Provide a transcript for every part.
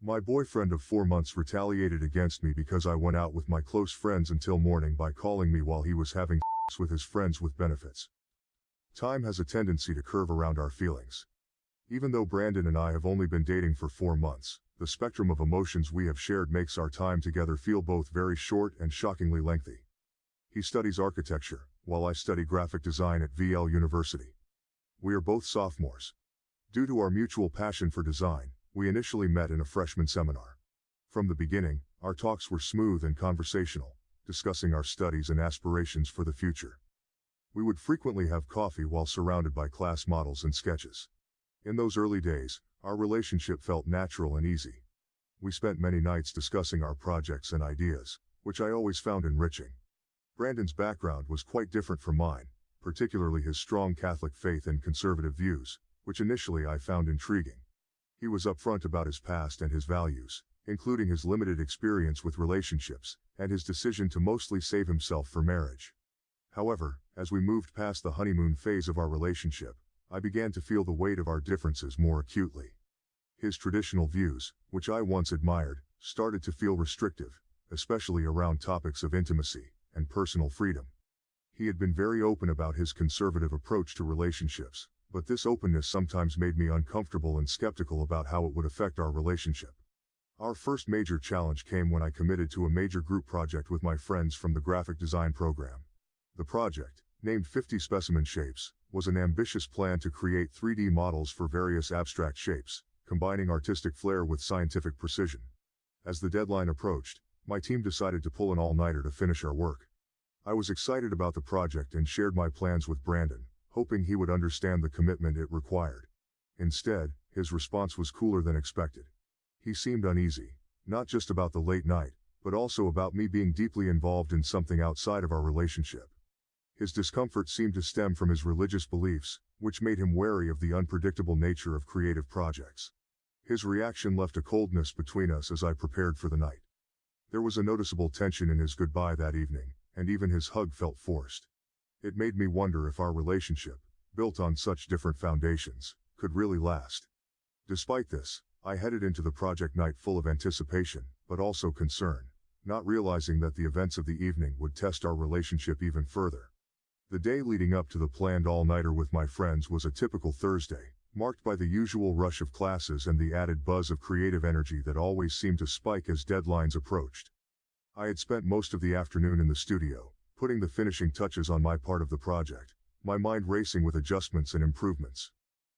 My boyfriend of 4 months retaliated against me because I went out with my close friends until morning by calling me while he was having sex with his friends with benefits. Time has a tendency to curve around our feelings. Even though Brandon and I have only been dating for 4 months, the spectrum of emotions we have shared makes our time together feel both very short and shockingly lengthy. He studies architecture, while I study graphic design at VL University. We are both sophomores. Due to our mutual passion for design, we initially met in a freshman seminar. From the beginning, our talks were smooth and conversational, discussing our studies and aspirations for the future. We would frequently have coffee while surrounded by class models and sketches. In those early days, our relationship felt natural and easy. We spent many nights discussing our projects and ideas, which I always found enriching. Brandon's background was quite different from mine, particularly his strong Catholic faith and conservative views, which initially I found intriguing. He was upfront about his past and his values, including his limited experience with relationships, and his decision to mostly save himself for marriage. However, as we moved past the honeymoon phase of our relationship, I began to feel the weight of our differences more acutely. His traditional views, which I once admired, started to feel restrictive, especially around topics of intimacy and personal freedom. He had been very open about his conservative approach to relationships, but this openness sometimes made me uncomfortable and skeptical about how it would affect our relationship. Our first major challenge came when I committed to a major group project with my friends from the graphic design program. The project, named 50 Specimen Shapes, was an ambitious plan to create 3D models for various abstract shapes, combining artistic flair with scientific precision. As the deadline approached, my team decided to pull an all-nighter to finish our work. I was excited about the project and shared my plans with Brandon, hoping he would understand the commitment it required. Instead, his response was cooler than expected. He seemed uneasy, not just about the late night, but also about me being deeply involved in something outside of our relationship. His discomfort seemed to stem from his religious beliefs, which made him wary of the unpredictable nature of creative projects. His reaction left a coldness between us as I prepared for the night. There was a noticeable tension in his goodbye that evening, and even his hug felt forced. It made me wonder if our relationship, built on such different foundations, could really last. Despite this, I headed into the project night full of anticipation, but also concern, not realizing that the events of the evening would test our relationship even further. The day leading up to the planned all-nighter with my friends was a typical Thursday, marked by the usual rush of classes and the added buzz of creative energy that always seemed to spike as deadlines approached. I had spent most of the afternoon in the studio, putting the finishing touches on my part of the project, my mind racing with adjustments and improvements.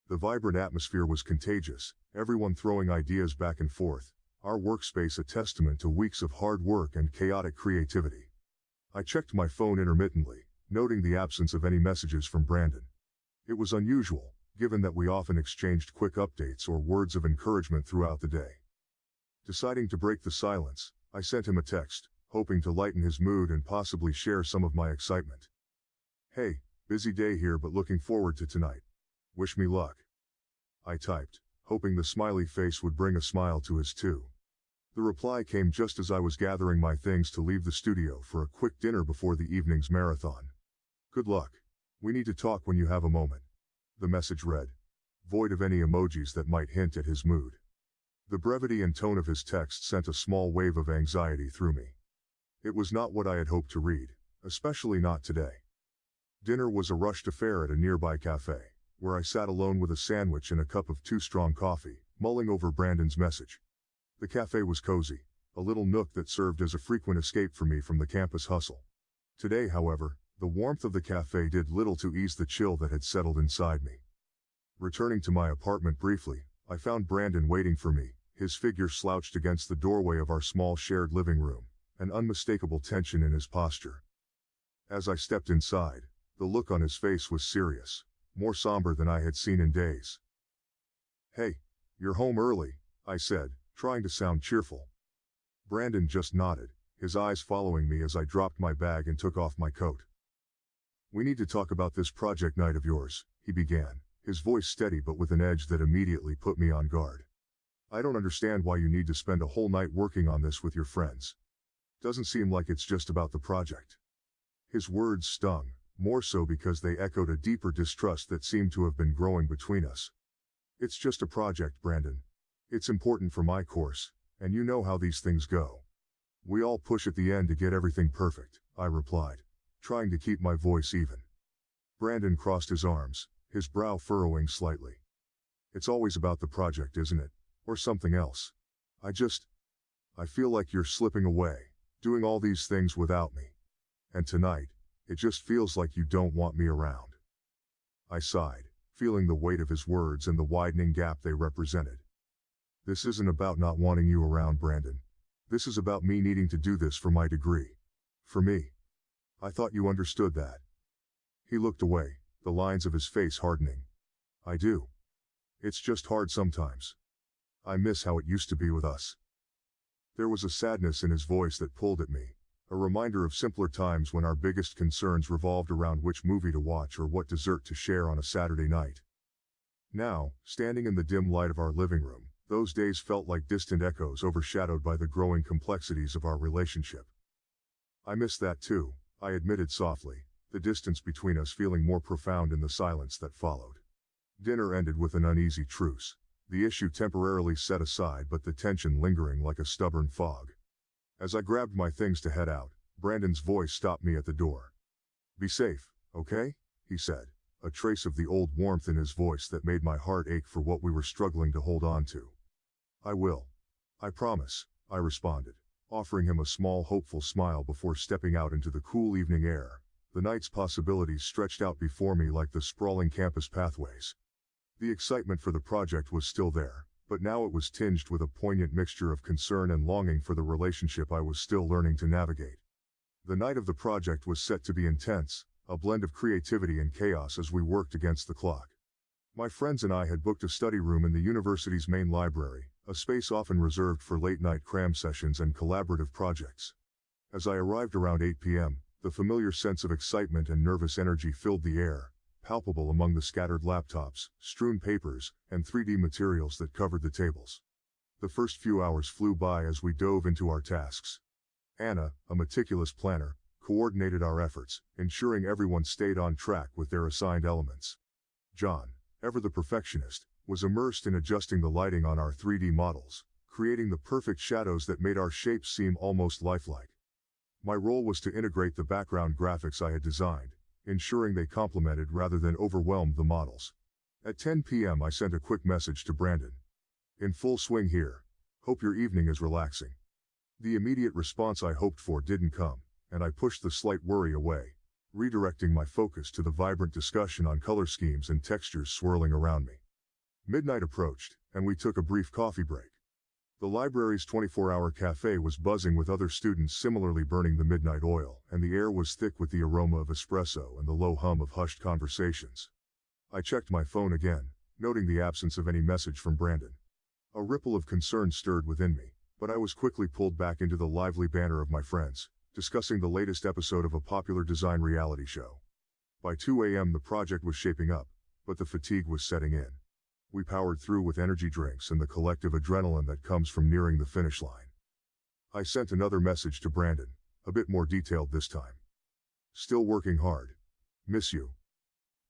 The vibrant atmosphere was contagious, everyone throwing ideas back and forth, our workspace a testament to weeks of hard work and chaotic creativity. I checked my phone intermittently, noting the absence of any messages from Brandon. It was unusual, given that we often exchanged quick updates or words of encouragement throughout the day. Deciding to break the silence, I sent him a text, hoping to lighten his mood and possibly share some of my excitement. "Hey, busy day here but looking forward to tonight. Wish me luck," I typed, hoping the smiley face would bring a smile to his too. The reply came just as I was gathering my things to leave the studio for a quick dinner before the evening's marathon. "Good luck. We need to talk when you have a moment," the message read, void of any emojis that might hint at his mood. The brevity and tone of his text sent a small wave of anxiety through me. It was not what I had hoped to read, especially not today. Dinner was a rushed affair at a nearby cafe, where I sat alone with a sandwich and a cup of too strong coffee, mulling over Brandon's message. The cafe was cozy, a little nook that served as a frequent escape for me from the campus hustle. Today, however, the warmth of the cafe did little to ease the chill that had settled inside me. Returning to my apartment briefly, I found Brandon waiting for me, his figure slouched against the doorway of our small shared living room, an unmistakable tension in his posture. As I stepped inside, the look on his face was serious, more somber than I had seen in days. "Hey, you're home early," I said, trying to sound cheerful. Brandon just nodded, his eyes following me as I dropped my bag and took off my coat. "We need to talk about this project night of yours," he began, his voice steady but with an edge that immediately put me on guard. "I don't understand why you need to spend a whole night working on this with your friends. Doesn't seem like it's just about the project." His words stung, more so because they echoed a deeper distrust that seemed to have been growing between us. "It's just a project, Brandon. It's important for my course, and you know how these things go. We all push at the end to get everything perfect, I replied, trying to keep my voice even. Brandon crossed his arms, his brow furrowing slightly. It's always about the project, isn't it? Or something else? I feel like you're slipping away, doing all these things without me. And tonight, it just feels like you don't want me around. I sighed, feeling the weight of his words and the widening gap they represented. This isn't about not wanting you around, Brandon. This is about me needing to do this for my degree. For me. I thought you understood that. He looked away, the lines of his face hardening. I do. It's just hard sometimes. I miss how it used to be with us. There was a sadness in his voice that pulled at me, a reminder of simpler times when our biggest concerns revolved around which movie to watch or what dessert to share on a Saturday night. Now, standing in the dim light of our living room, those days felt like distant echoes overshadowed by the growing complexities of our relationship. I miss that too, I admitted softly, the distance between us feeling more profound in the silence that followed. Dinner ended with an uneasy truce, the issue temporarily set aside but the tension lingering like a stubborn fog. As I grabbed my things to head out, Brandon's voice stopped me at the door. Be safe, okay? He said, a trace of the old warmth in his voice that made my heart ache for what we were struggling to hold on to. I will. I promise, I responded, offering him a small hopeful smile before stepping out into the cool evening air. The night's possibilities stretched out before me like the sprawling campus pathways. The excitement for the project was still there, but now it was tinged with a poignant mixture of concern and longing for the relationship I was still learning to navigate. The night of the project was set to be intense, a blend of creativity and chaos as we worked against the clock. My friends and I had booked a study room in the university's main library, a space often reserved for late-night cram sessions and collaborative projects. As I arrived around 8 p.m., the familiar sense of excitement and nervous energy filled the air, palpable among the scattered laptops, strewn papers, and 3D materials that covered the tables. The first few hours flew by as we dove into our tasks. Anna, a meticulous planner, coordinated our efforts, ensuring everyone stayed on track with their assigned elements. John, ever the perfectionist, was immersed in adjusting the lighting on our 3D models, creating the perfect shadows that made our shapes seem almost lifelike. My role was to integrate the background graphics I had designed, ensuring they complemented rather than overwhelmed the models. At 10 p.m. I sent a quick message to Brandon. In full swing here. Hope your evening is relaxing. The immediate response I hoped for didn't come, and I pushed the slight worry away, redirecting my focus to the vibrant discussion on color schemes and textures swirling around me. Midnight approached, and we took a brief coffee break. The library's 24-hour cafe was buzzing with other students similarly burning the midnight oil, and the air was thick with the aroma of espresso and the low hum of hushed conversations. I checked my phone again, noting the absence of any message from Brandon. A ripple of concern stirred within me, but I was quickly pulled back into the lively banter of my friends, discussing the latest episode of a popular design reality show. By 2 a.m. the project was shaping up, but the fatigue was setting in. We powered through with energy drinks and the collective adrenaline that comes from nearing the finish line. I sent another message to Brandon, a bit more detailed this time. Still working hard. Miss you.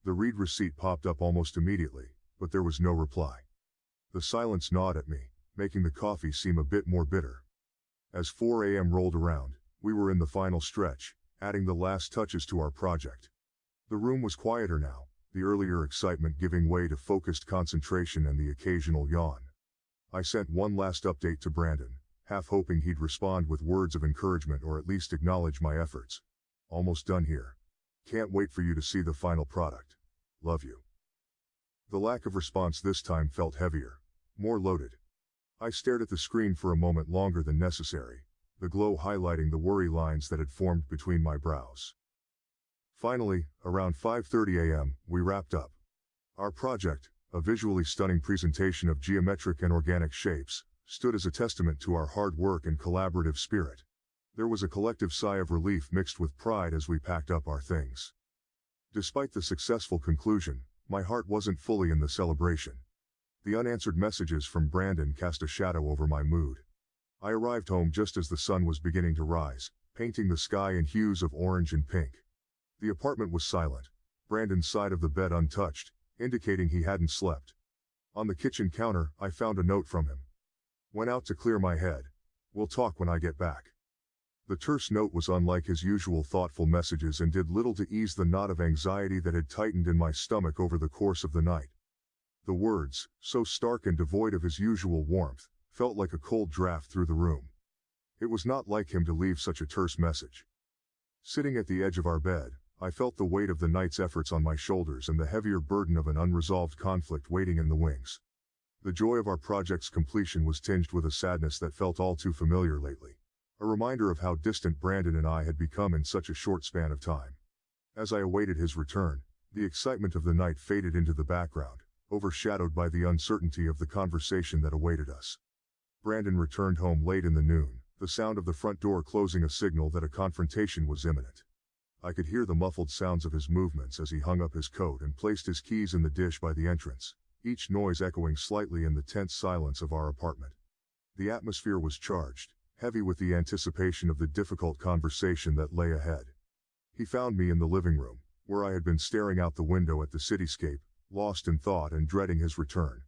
The read receipt popped up almost immediately, but there was no reply. The silence gnawed at me, making the coffee seem a bit more bitter. As 4 a.m. rolled around, we were in the final stretch, adding the last touches to our project. The room was quieter now, the earlier excitement giving way to focused concentration and the occasional yawn. I sent one last update to Brandon, half hoping he'd respond with words of encouragement or at least acknowledge my efforts. Almost done here. Can't wait for you to see the final product. Love you. The lack of response this time felt heavier, more loaded. I stared at the screen for a moment longer than necessary, the glow highlighting the worry lines that had formed between my brows. Finally, around 5:30 a.m., we wrapped up. Our project, a visually stunning presentation of geometric and organic shapes, stood as a testament to our hard work and collaborative spirit. There was a collective sigh of relief mixed with pride as we packed up our things. Despite the successful conclusion, my heart wasn't fully in the celebration. The unanswered messages from Brandon cast a shadow over my mood. I arrived home just as the sun was beginning to rise, painting the sky in hues of orange and pink. The apartment was silent, Brandon's side of the bed untouched, indicating he hadn't slept. On the kitchen counter, I found a note from him, Went out to clear my head. We'll talk when I get back. The terse note was unlike his usual thoughtful messages and did little to ease the knot of anxiety that had tightened in my stomach over the course of the night. The words, so stark and devoid of his usual warmth, felt like a cold draft through the room. It was not like him to leave such a terse message. Sitting at the edge of our bed, I felt the weight of the night's efforts on my shoulders and the heavier burden of an unresolved conflict waiting in the wings. The joy of our project's completion was tinged with a sadness that felt all too familiar lately. A reminder of how distant Brandon and I had become in such a short span of time. As I awaited his return, the excitement of the night faded into the background, overshadowed by the uncertainty of the conversation that awaited us. Brandon returned home late in the noon, the sound of the front door closing a signal that a confrontation was imminent. I could hear the muffled sounds of his movements as he hung up his coat and placed his keys in the dish by the entrance, each noise echoing slightly in the tense silence of our apartment. The atmosphere was charged, heavy with the anticipation of the difficult conversation that lay ahead. He found me in the living room, where I had been staring out the window at the cityscape, lost in thought and dreading his return.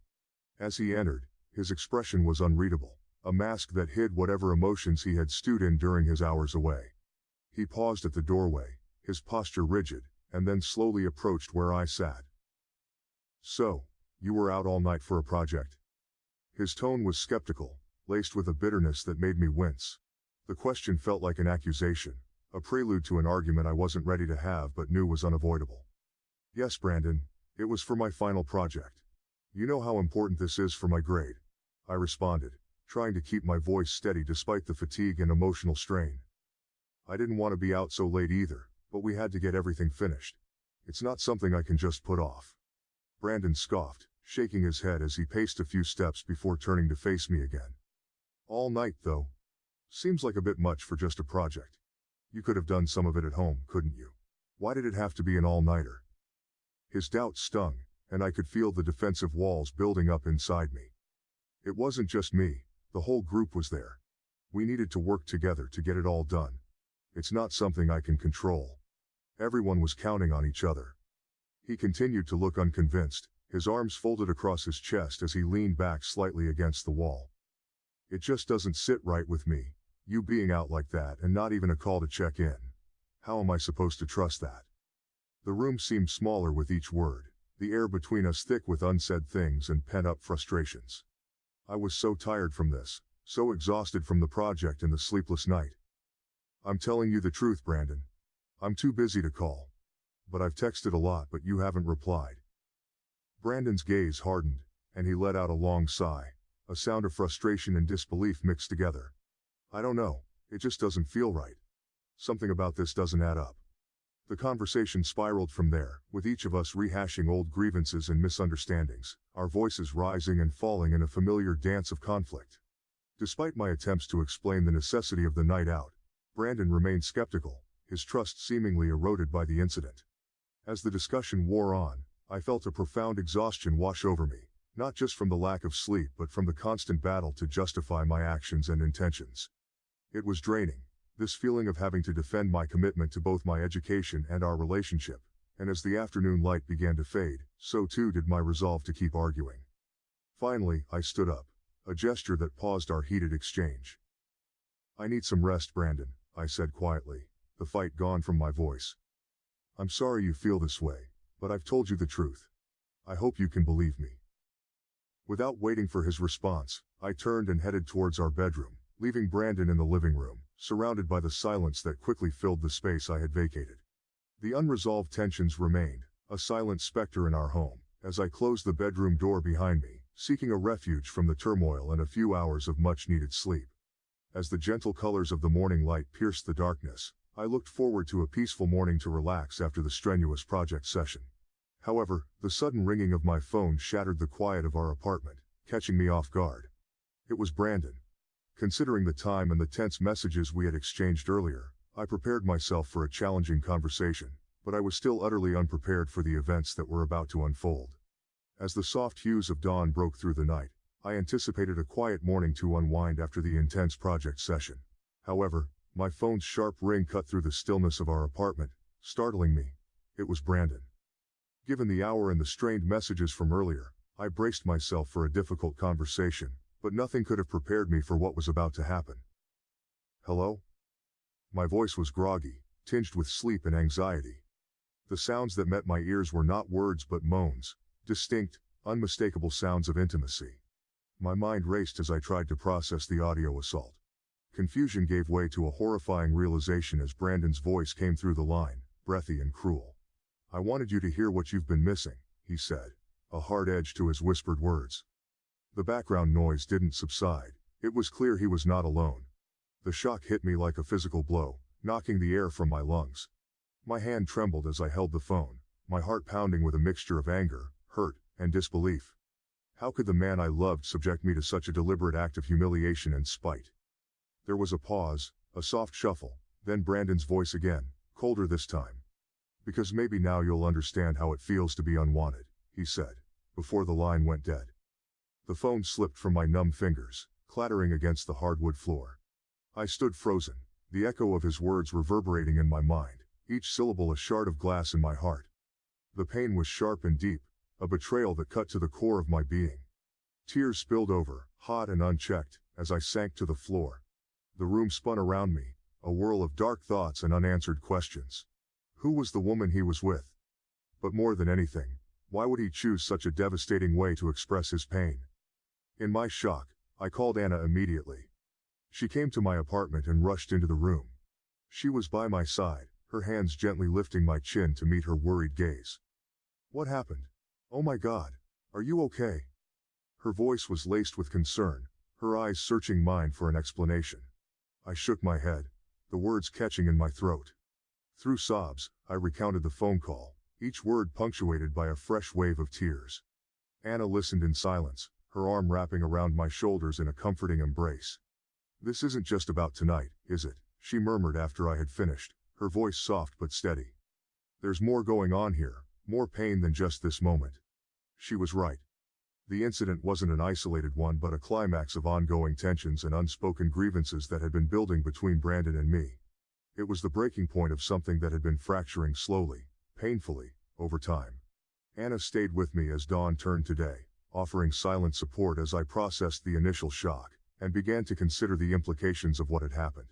As he entered, his expression was unreadable, a mask that hid whatever emotions he had stewed in during his hours away. He paused at the doorway, his posture rigid, and then slowly approached where I sat. "So, you were out all night for a project?" His tone was skeptical, laced with a bitterness that made me wince. The question felt like an accusation, a prelude to an argument I wasn't ready to have but knew was unavoidable. "Yes, Brandon, it was for my final project. You know how important this is for my grade," I responded, trying to keep my voice steady despite the fatigue and emotional strain. I didn't want to be out so late either, but we had to get everything finished. It's not something I can just put off. Brandon scoffed, shaking his head as he paced a few steps before turning to face me again. "All night, though? Seems like a bit much for just a project. You could have done some of it at home, couldn't you? Why did it have to be an all-nighter?" His doubt stung, and I could feel the defensive walls building up inside me. It wasn't just me, the whole group was there. We needed to work together to get it all done. It's not something I can control. Everyone was counting on each other. He continued to look unconvinced, his arms folded across his chest as he leaned back slightly against the wall. "It just doesn't sit right with me, you being out like that and not even a call to check in. How am I supposed to trust that?" The room seemed smaller with each word, the air between us thick with unsaid things and pent-up frustrations. I was so tired from this, so exhausted from the project and the sleepless night. "I'm telling you the truth, Brandon. I'm too busy to call. But I've texted a lot but you haven't replied." Brandon's gaze hardened, and he let out a long sigh, a sound of frustration and disbelief mixed together. "I don't know, it just doesn't feel right. Something about this doesn't add up." The conversation spiraled from there, with each of us rehashing old grievances and misunderstandings, our voices rising and falling in a familiar dance of conflict. Despite my attempts to explain the necessity of the night out, Brandon remained skeptical, his trust seemingly eroded by the incident. As the discussion wore on, I felt a profound exhaustion wash over me, not just from the lack of sleep but from the constant battle to justify my actions and intentions. It was draining, this feeling of having to defend my commitment to both my education and our relationship, and as the afternoon light began to fade, so too did my resolve to keep arguing. Finally, I stood up, a gesture that paused our heated exchange. "I need some rest, Brandon," I said quietly, the fight gone from my voice. "I'm sorry you feel this way, but I've told you the truth. I hope you can believe me." Without waiting for his response, I turned and headed towards our bedroom, leaving Brandon in the living room, surrounded by the silence that quickly filled the space I had vacated. The unresolved tensions remained, a silent specter in our home, as I closed the bedroom door behind me, seeking a refuge from the turmoil and a few hours of much-needed sleep. As the gentle colors of the morning light pierced the darkness, I looked forward to a peaceful morning to relax after the strenuous project session. However, the sudden ringing of my phone shattered the quiet of our apartment, catching me off guard. It was Brandon. Considering the time and the tense messages we had exchanged earlier, I prepared myself for a challenging conversation, but I was still utterly unprepared for the events that were about to unfold. As the soft hues of dawn broke through the night, I anticipated a quiet morning to unwind after the intense project session. However, my phone's sharp ring cut through the stillness of our apartment, startling me. It was Brandon. Given the hour and the strained messages from earlier, I braced myself for a difficult conversation, But nothing could have prepared me for what was about to happen. Hello? My voice was groggy, tinged with sleep and anxiety. The sounds that met my ears were not words but moans, distinct, unmistakable sounds of intimacy. My mind raced as I tried to process the audio assault. Confusion gave way to a horrifying realization as Brandon's voice came through the line, breathy and cruel. "I wanted you to hear what you've been missing," he said, a hard edge to his whispered words. The background noise didn't subside. It was clear he was not alone. The shock hit me like a physical blow, knocking the air from my lungs. My hand trembled as I held the phone, my heart pounding with a mixture of anger, hurt, and disbelief. How could the man I loved subject me to such a deliberate act of humiliation and spite? There was a pause, a soft shuffle, then Brandon's voice again, colder this time. "Because maybe now you'll understand how it feels to be unwanted," he said, before the line went dead. The phone slipped from my numb fingers, clattering against the hardwood floor. I stood frozen, the echo of his words reverberating in my mind, each syllable a shard of glass in my heart. The pain was sharp and deep, a betrayal that cut to the core of my being. Tears spilled over, hot and unchecked, as I sank to the floor. The room spun around me, a whirl of dark thoughts and unanswered questions. Who was the woman he was with? But more than anything, why would he choose such a devastating way to express his pain? In my shock, I called Anna immediately. She came to my apartment and rushed into the room. She was by my side, her hands gently lifting my chin to meet her worried gaze. "What happened? Oh my God, are you okay?" Her voice was laced with concern, her eyes searching mine for an explanation. I shook my head, the words catching in my throat. Through sobs, I recounted the phone call, each word punctuated by a fresh wave of tears. Anna listened in silence, her arm wrapping around my shoulders in a comforting embrace. "This isn't just about tonight, is it?" she murmured after I had finished, her voice soft but steady. "There's more going on here, more pain than just this moment." She was right. The incident wasn't an isolated one but a climax of ongoing tensions and unspoken grievances that had been building between Brandon and me. It was the breaking point of something that had been fracturing slowly, painfully, over time. Anna stayed with me as dawn turned to day, offering silent support as I processed the initial shock, and began to consider the implications of what had happened.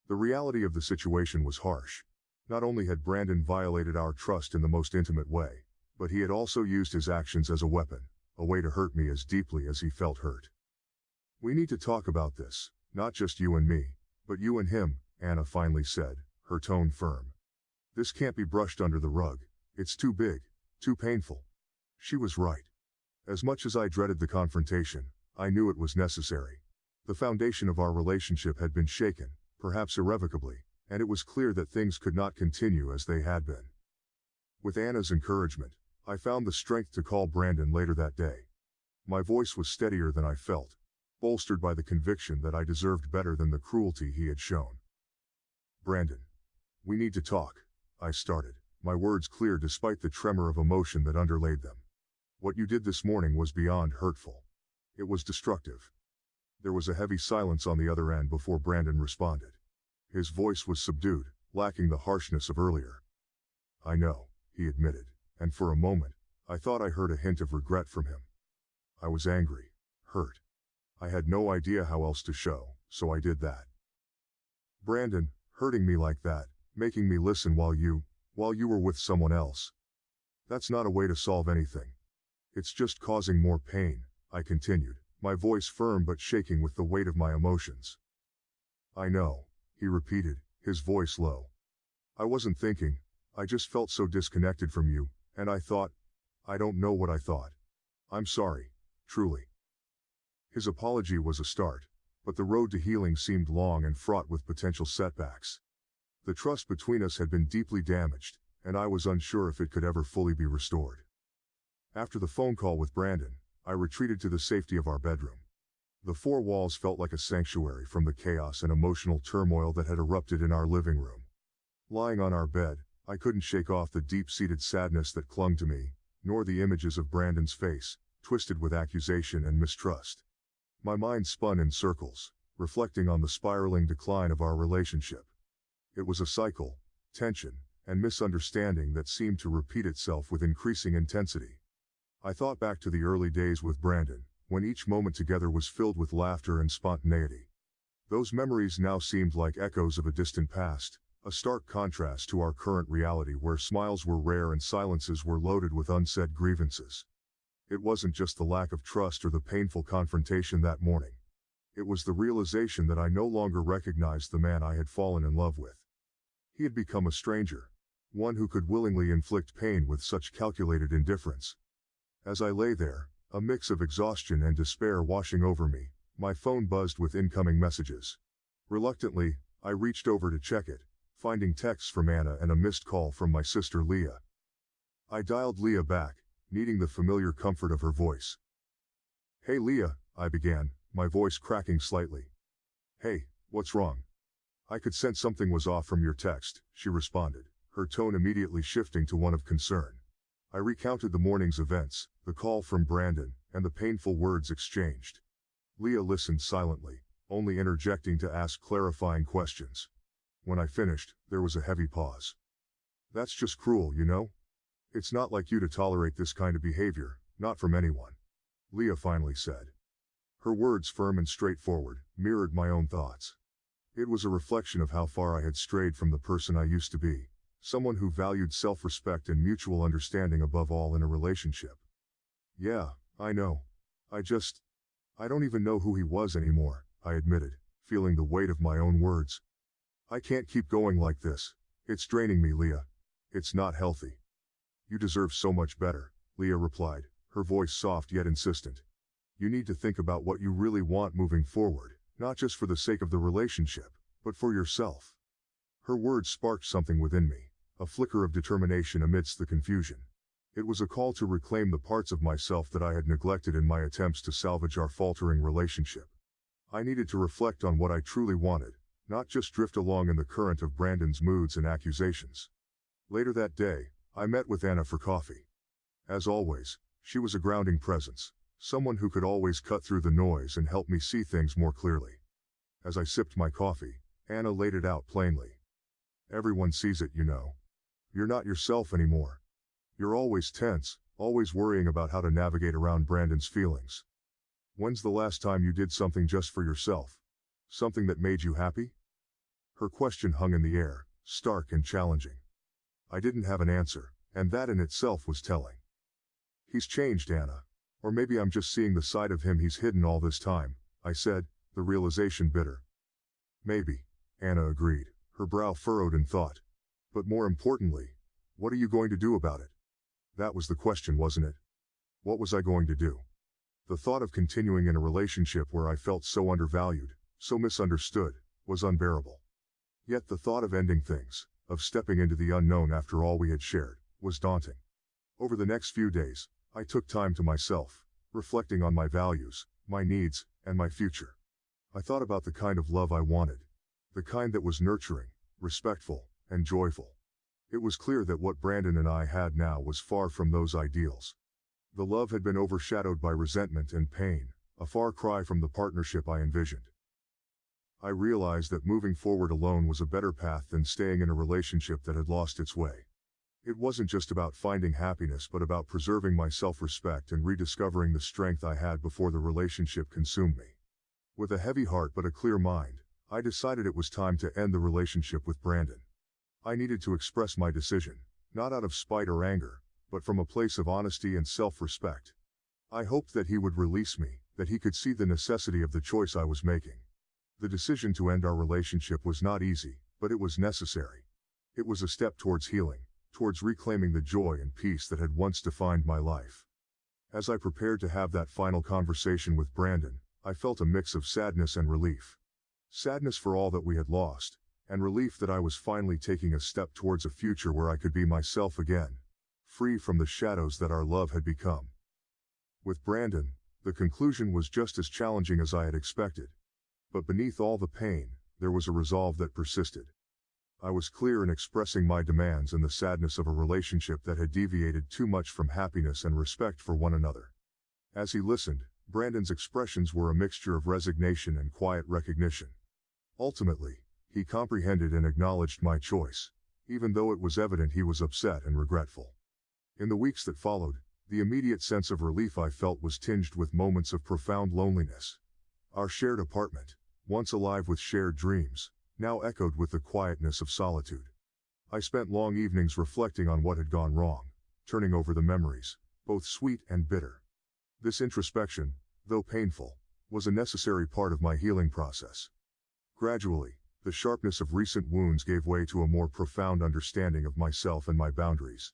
The reality of the situation was harsh. Not only had Brandon violated our trust in the most intimate way, but he had also used his actions as a weapon, a way to hurt me as deeply as he felt hurt. "We need to talk about this, not just you and me, but you and him," Anna finally said, her tone firm. "This can't be brushed under the rug. It's too big, too painful." She was right. As much as I dreaded the confrontation, I knew it was necessary. The foundation of our relationship had been shaken, perhaps irrevocably, and it was clear that things could not continue as they had been. With Anna's encouragement, I found the strength to call Brandon later that day. My voice was steadier than I felt, bolstered by the conviction that I deserved better than the cruelty he had shown. "Brandon, we need to talk," I started, my words clear despite the tremor of emotion that underlaid them. "What you did this morning was beyond hurtful. It was destructive." There was a heavy silence on the other end before Brandon responded. His voice was subdued, lacking the harshness of earlier. "I know," he admitted, and for a moment, I thought I heard a hint of regret from him. I was angry, hurt. I had no idea how else to show, so I did that. "Brandon, hurting me like that, making me listen while you were with someone else. That's not a way to solve anything. It's just causing more pain," I continued, my voice firm but shaking with the weight of my emotions. "I know," he repeated, his voice low. "I wasn't thinking, I just felt so disconnected from you, and I don't know what I thought. I'm sorry, truly." His apology was a start, but the road to healing seemed long and fraught with potential setbacks. The trust between us had been deeply damaged, and I was unsure if it could ever fully be restored. After the phone call with Brandon, I retreated to the safety of our bedroom. The four walls felt like a sanctuary from the chaos and emotional turmoil that had erupted in our living room. Lying on our bed, I couldn't shake off the deep-seated sadness that clung to me, nor the images of Brandon's face, twisted with accusation and mistrust. My mind spun in circles, reflecting on the spiraling decline of our relationship. It was a cycle, tension, and misunderstanding that seemed to repeat itself with increasing intensity. I thought back to the early days with Brandon, when each moment together was filled with laughter and spontaneity. Those memories now seemed like echoes of a distant past, a stark contrast to our current reality where smiles were rare and silences were loaded with unsaid grievances. It wasn't just the lack of trust or the painful confrontation that morning. It was the realization that I no longer recognized the man I had fallen in love with. He had become a stranger, one who could willingly inflict pain with such calculated indifference. As I lay there, a mix of exhaustion and despair washing over me, my phone buzzed with incoming messages. Reluctantly, I reached over to check it, finding texts from Anna and a missed call from my sister Leah. I dialed Leah back, needing the familiar comfort of her voice. "Hey Leah," I began, my voice cracking slightly. "Hey, what's wrong?" "I could sense something was off from your text," she responded, her tone immediately shifting to one of concern. I recounted the morning's events, the call from Brandon, and the painful words exchanged. Leah listened silently, only interjecting to ask clarifying questions. When I finished, there was a heavy pause. "That's just cruel, you know? It's not like you to tolerate this kind of behavior, not from anyone," Leah finally said. Her words, firm and straightforward, mirrored my own thoughts. It was a reflection of how far I had strayed from the person I used to be, someone who valued self-respect and mutual understanding above all in a relationship. "Yeah, I know. I don't even know who he was anymore," I admitted, feeling the weight of my own words. "I can't keep going like this. It's draining me, Leah. It's not healthy." "You deserve so much better," Leah replied, her voice soft yet insistent. "You need to think about what you really want moving forward, not just for the sake of the relationship, but for yourself." Her words sparked something within me, a flicker of determination amidst the confusion. It was a call to reclaim the parts of myself that I had neglected in my attempts to salvage our faltering relationship. I needed to reflect on what I truly wanted, not just drift along in the current of Brandon's moods and accusations. Later that day, I met with Anna for coffee. As always, she was a grounding presence, someone who could always cut through the noise and help me see things more clearly. As I sipped my coffee, Anna laid it out plainly. "Everyone sees it, you know. You're not yourself anymore. You're always tense, always worrying about how to navigate around Brandon's feelings. When's the last time you did something just for yourself? Something that made you happy?" Her question hung in the air, stark and challenging. I didn't have an answer, and that in itself was telling. "He's changed, Anna. Or maybe I'm just seeing the side of him he's hidden all this time," I said, the realization bitter. "Maybe," Anna agreed, her brow furrowed in thought. "But more importantly, what are you going to do about it?" That was the question, wasn't it? What was I going to do? The thought of continuing in a relationship where I felt so undervalued, so misunderstood, was unbearable. Yet the thought of ending things, of stepping into the unknown after all we had shared, was daunting. Over the next few days, I took time to myself, reflecting on my values, my needs, and my future. I thought about the kind of love I wanted, the kind that was nurturing, respectful, and joyful. It was clear that what Brandon and I had now was far from those ideals. The love had been overshadowed by resentment and pain, a far cry from the partnership I envisioned. I realized that moving forward alone was a better path than staying in a relationship that had lost its way. It wasn't just about finding happiness but about preserving my self-respect and rediscovering the strength I had before the relationship consumed me. With a heavy heart but a clear mind, I decided it was time to end the relationship with Brandon. I needed to express my decision, not out of spite or anger, but from a place of honesty and self-respect. I hoped that he would release me, that he could see the necessity of the choice I was making. The decision to end our relationship was not easy, but it was necessary. It was a step towards healing, towards reclaiming the joy and peace that had once defined my life. As I prepared to have that final conversation with Brandon, I felt a mix of sadness and relief. Sadness for all that we had lost, and relief that I was finally taking a step towards a future where I could be myself again, free from the shadows that our love had become. With Brandon, the conclusion was just as challenging as I had expected. But beneath all the pain, there was a resolve that persisted. I was clear in expressing my demands and the sadness of a relationship that had deviated too much from happiness and respect for one another. As he listened, Brandon's expressions were a mixture of resignation and quiet recognition. Ultimately, he comprehended and acknowledged my choice, even though it was evident he was upset and regretful. In the weeks that followed, The immediate sense of relief I felt was tinged with moments of profound loneliness. Our shared apartment, once alive with shared dreams, now echoed with the quietness of solitude. I spent long evenings reflecting on what had gone wrong, turning over the memories, both sweet and bitter. This introspection, though painful, was a necessary part of my healing process. Gradually, the sharpness of recent wounds gave way to a more profound understanding of myself and my boundaries.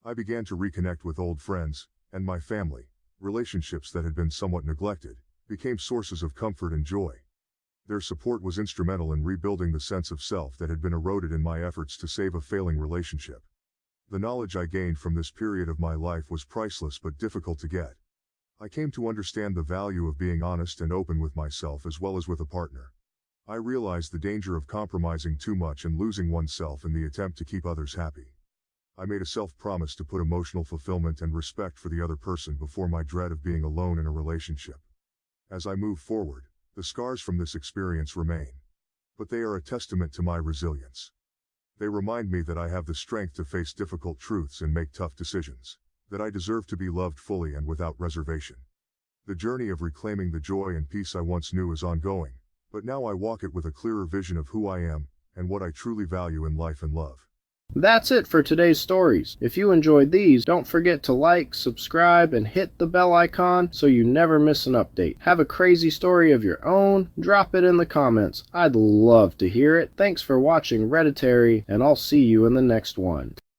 I began to reconnect with old friends, and my family. Relationships that had been somewhat neglected became sources of comfort and joy. Their support was instrumental in rebuilding the sense of self that had been eroded in my efforts to save a failing relationship. The knowledge I gained from this period of my life was priceless but difficult to get. I came to understand the value of being honest and open with myself as well as with a partner. I realized the danger of compromising too much and losing oneself in the attempt to keep others happy. I made a self-promise to put emotional fulfillment and respect for the other person before my dread of being alone in a relationship. As I move forward, the scars from this experience remain. But they are a testament to my resilience. They remind me that I have the strength to face difficult truths and make tough decisions, that I deserve to be loved fully and without reservation. The journey of reclaiming the joy and peace I once knew is ongoing, but now I walk it with a clearer vision of who I am, and what I truly value in life and love. That's it for today's stories. If you enjoyed these, don't forget to like, subscribe, and hit the bell icon so you never miss an update. Have a crazy story of your own? Drop it in the comments. I'd love to hear it. Thanks for watching Redditary, and I'll see you in the next one.